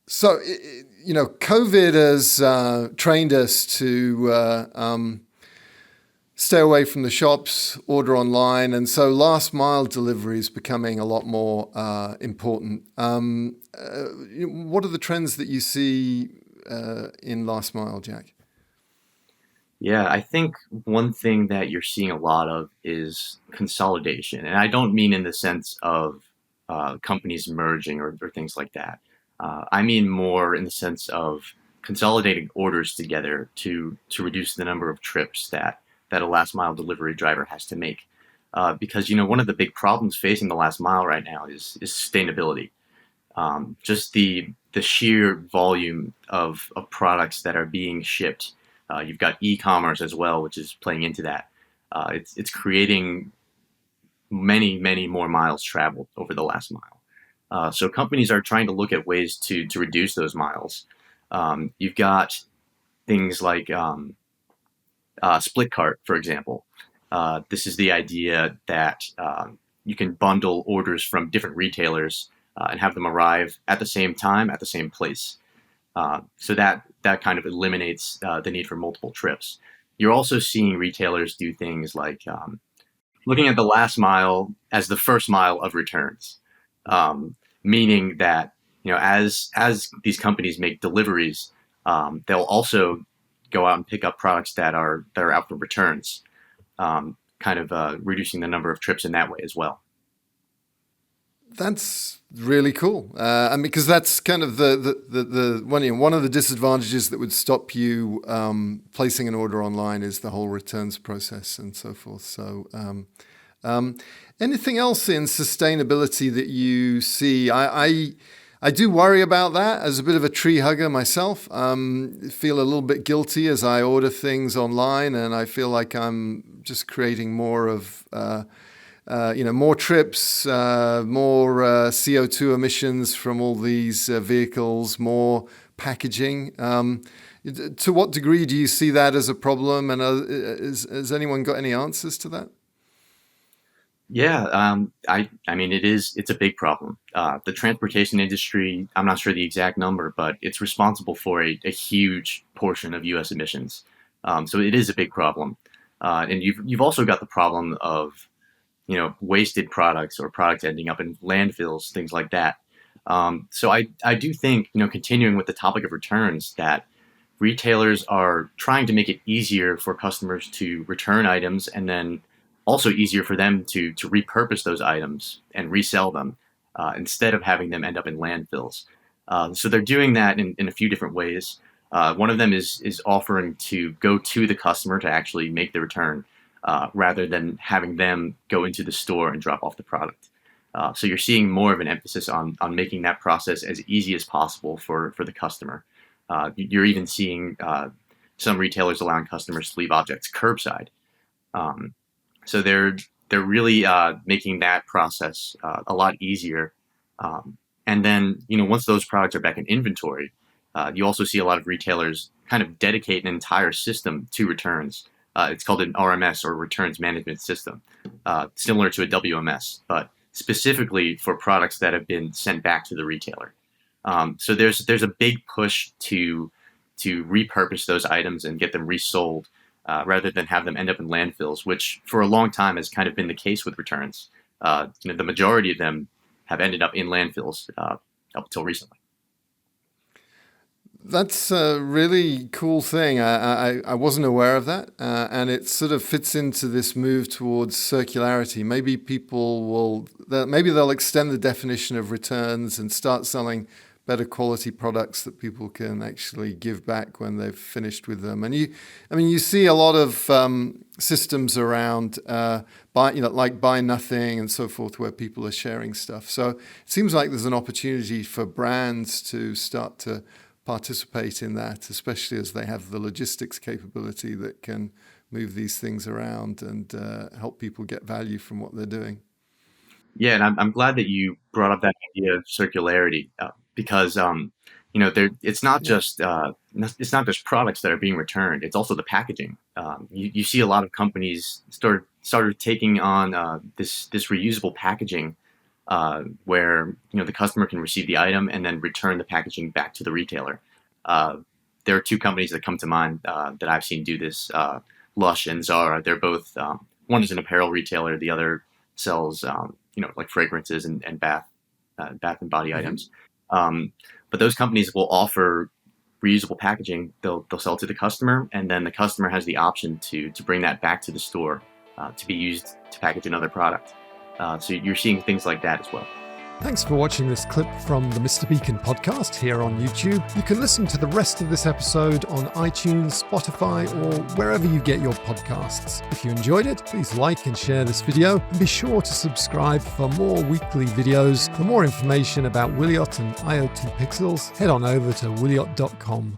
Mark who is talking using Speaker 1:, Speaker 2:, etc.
Speaker 1: So, COVID has trained us to stay away from the shops, order online, and so last mile delivery is becoming a lot more important. What are the trends that you see in last mile, Jack?
Speaker 2: Yeah, I think one thing that you're seeing a lot of is consolidation. And I don't mean in the sense of companies merging or things like that. I mean more in the sense of consolidating orders together to reduce the number of trips that a last mile delivery driver has to make. Because, one of the big problems facing the last mile right now is sustainability. Just the sheer volume of products that are being shipped. You've got e-commerce as well, which is playing into that. It's creating many more miles traveled over the last mile. So companies are trying to look at ways to reduce those miles. You've got things like split cart, for example. This is the idea that you can bundle orders from different retailers and have them arrive at the same time at the same place. So that kind of eliminates the need for multiple trips. You're also seeing retailers do things like looking at the last mile as the first mile of returns, meaning that as these companies make deliveries, they'll also go out and pick up products that are out for returns, kind of reducing the number of trips in that way as well.
Speaker 1: That's really cool. And because that's kind of the one of the disadvantages that would stop you placing an order online is the whole returns process and so forth. So, um, anything else in sustainability that you see? I do worry about that as a bit of a tree hugger myself. Feel a little bit guilty as I order things online, and I feel like I'm just creating more of more trips, more CO2 emissions from all these vehicles, more packaging. To what degree do you see that as a problem? And has anyone got any answers to that?
Speaker 2: Yeah, I mean it's a big problem. The transportation industry, I'm not sure the exact number, but it's responsible for a huge portion of U.S. emissions. So it is a big problem, and you've also got the problem of wasted products or products ending up in landfills, things like that. So I do think continuing with the topic of returns that retailers are trying to make it easier for customers to return items and then also easier for them to repurpose those items and resell them instead of having them end up in landfills. So they're doing that in a few different ways. One of them is offering to go to the customer to actually make the return rather than having them go into the store and drop off the product. So you're seeing more of an emphasis on making that process as easy as possible for the customer. You're even seeing some retailers allowing customers to leave objects curbside. Um, so they're really making that process a lot easier. And then once those products are back in inventory, you also see a lot of retailers kind of dedicate an entire system to returns. It's called an RMS or returns management system, similar to a WMS, but specifically for products that have been sent back to the retailer. So there's a big push to repurpose those items and get them resold rather than have them end up in landfills, which for a long time has kind of been the case with returns. The majority of them have ended up in landfills up until recently.
Speaker 1: That's a really cool thing. I wasn't aware of that. And it sort of fits into this move towards circularity. Maybe maybe they'll extend the definition of returns and start selling better quality products that people can actually give back when they've finished with them. And you see a lot of systems around like buy nothing and so forth, where people are sharing stuff. So it seems like there's an opportunity for brands to start to participate in that, especially as they have the logistics capability that can move these things around and help people get value from what they're doing.
Speaker 2: Yeah, and I'm glad that you brought up that idea of circularity because
Speaker 1: Yeah.
Speaker 2: it's not just products that are being returned; it's also the packaging. You see a lot of companies started taking on this reusable packaging where the customer can receive the item and then return the packaging back to the retailer. There are two companies that come to mind that I've seen do this. Lush and Zara. They're both one is an apparel retailer, the other sells like fragrances and bath and body items. But those companies will offer reusable packaging. They'll sell to the customer, and then the customer has the option to bring that back to the store to be used to package another product. So you're seeing things like that as well.
Speaker 3: Thanks for watching this clip from the Mr. Beacon podcast here on YouTube. You can listen to the rest of this episode on iTunes, Spotify, or wherever you get your podcasts. If you enjoyed it, please like and share this video, and be sure to subscribe for more weekly videos. For more information about Wiliot and IoT Pixels, head on over to wiliot.com.